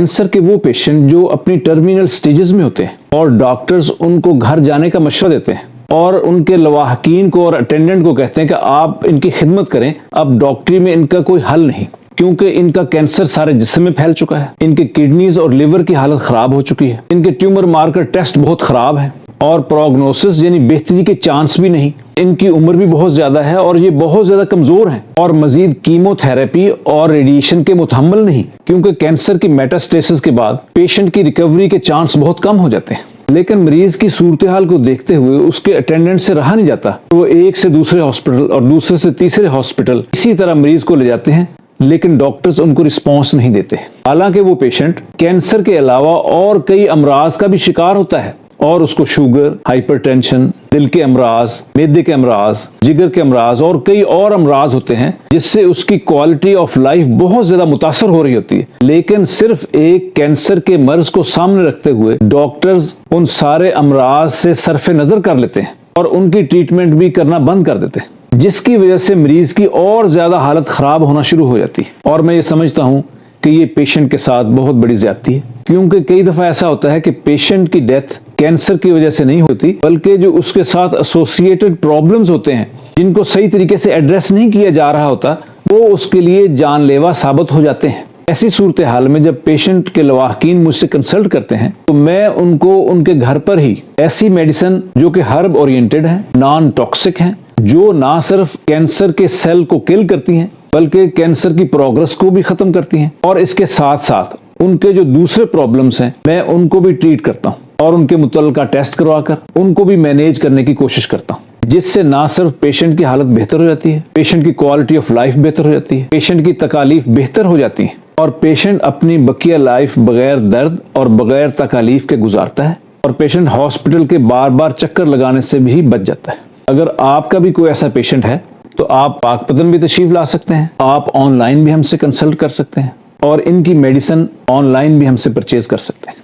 Cancer کے وہ patient جو اپنی ٹرمینل سٹیجز میں ہوتے ہیں اور ڈاکٹرز ان کو گھر جانے کا مشورہ دیتے ہیں اور ان کے لواحقین کو اور اٹینڈنٹ کو کہتے ہیں کہ آپ ان کی خدمت کریں، اب ڈاکٹری میں ان کا کوئی حل نہیں، کیونکہ ان کا کینسر سارے جسم میں پھیل چکا ہے، ان کے کڈنیز اور لیور کی حالت خراب ہو چکی ہے، ان کے ٹیومر مارکر ٹیسٹ بہت خراب ہیں اور پروگنوسس یعنی بہتری کے چانس بھی نہیں، ان کی عمر بھی بہت زیادہ ہے اور یہ بہت زیادہ کمزور ہیں اور مزید کیمو تھراپی اور ریڈیشن کے متحمل نہیں، کیونکہ کینسر کی میٹاسٹیسس کے بعد پیشنٹ کی ریکوری کے چانس بہت کم ہو جاتے ہیں۔ لیکن مریض کی صورتحال کو دیکھتے ہوئے اس کے اٹینڈنٹ سے رہا نہیں جاتا، وہ ایک سے دوسرے ہاسپٹل اور دوسرے سے تیسرے ہاسپٹل اسی طرح مریض کو لے جاتے ہیں، لیکن ڈاکٹرز ان کو رسپانس نہیں دیتے، حالانکہ وہ پیشنٹ کینسر کے علاوہ اور کئی امراض کا بھی شکار ہوتا ہے اور اس کو شوگر، ہائپر ٹینشن، دل کے امراض، معدے کے امراض، جگر کے امراض اور کئی اور امراض ہوتے ہیں جس سے اس کی کوالٹی آف لائف بہت زیادہ متاثر ہو رہی ہوتی ہے۔ لیکن صرف ایک کینسر کے مرض کو سامنے رکھتے ہوئے ڈاکٹرز ان سارے امراض سے صرف نظر کر لیتے ہیں اور ان کی ٹریٹمنٹ بھی کرنا بند کر دیتے ہیں، جس کی وجہ سے مریض کی اور زیادہ حالت خراب ہونا شروع ہو جاتی ہے۔ اور میں یہ سمجھتا ہوں کہ یہ پیشنٹ کے ساتھ بہت بڑی زیادتی ہے، کیونکہ کئی دفعہ ایسا ہوتا ہے کہ پیشنٹ کی ڈیتھ کینسر کی وجہ سے نہیں ہوتی، بلکہ جو اس کے ساتھ ایسوسیٹڈ پرابلمز ہوتے ہیں جن کو صحیح طریقے سے ایڈریس نہیں کیا جا رہا ہوتا، وہ اس کے لیے جان لیوا ثابت ہو جاتے ہیں۔ ایسی صورتحال میں جب پیشنٹ کے لواحقین مجھ سے کنسلٹ کرتے ہیں تو میں ان کو ان کے گھر پر ہی ایسی میڈیسن جو کہ ہرب اورینٹڈ ہیں، نان ٹاکسک ہیں، جو نہ صرف کینسر کے سیل کو کل کرتی ہیں بلکہ کینسر کی پروگرس کو بھی ختم کرتی ہیں، اور اس کے ساتھ ساتھ ان کے جو دوسرے پرابلمز ہیں میں ان کو بھی ٹریٹ کرتا ہوں اور ان کے متعلقہ ٹیسٹ کروا کر ان کو بھی مینیج کرنے کی کوشش کرتا ہوں، جس سے نہ صرف پیشنٹ کی حالت بہتر ہو جاتی ہے، پیشنٹ کی کوالٹی آف لائف بہتر ہو جاتی ہے، پیشنٹ کی تکالیف بہتر ہو جاتی ہیں اور پیشنٹ اپنی بقیہ لائف بغیر درد اور بغیر تکالیف کے گزارتا ہے، اور پیشنٹ ہاسپٹل کے بار بار چکر لگانے سے بھی بچ جاتا ہے۔ اگر آپ کا بھی کوئی ایسا پیشنٹ ہے تو آپ پاک پتن بھی تشریف لا سکتے ہیں، آپ آن لائن بھی ہم سے کنسلٹ کر سکتے ہیں اور ان کی میڈیسن آن لائن بھی ہم سے پرچیز کر سکتے ہیں۔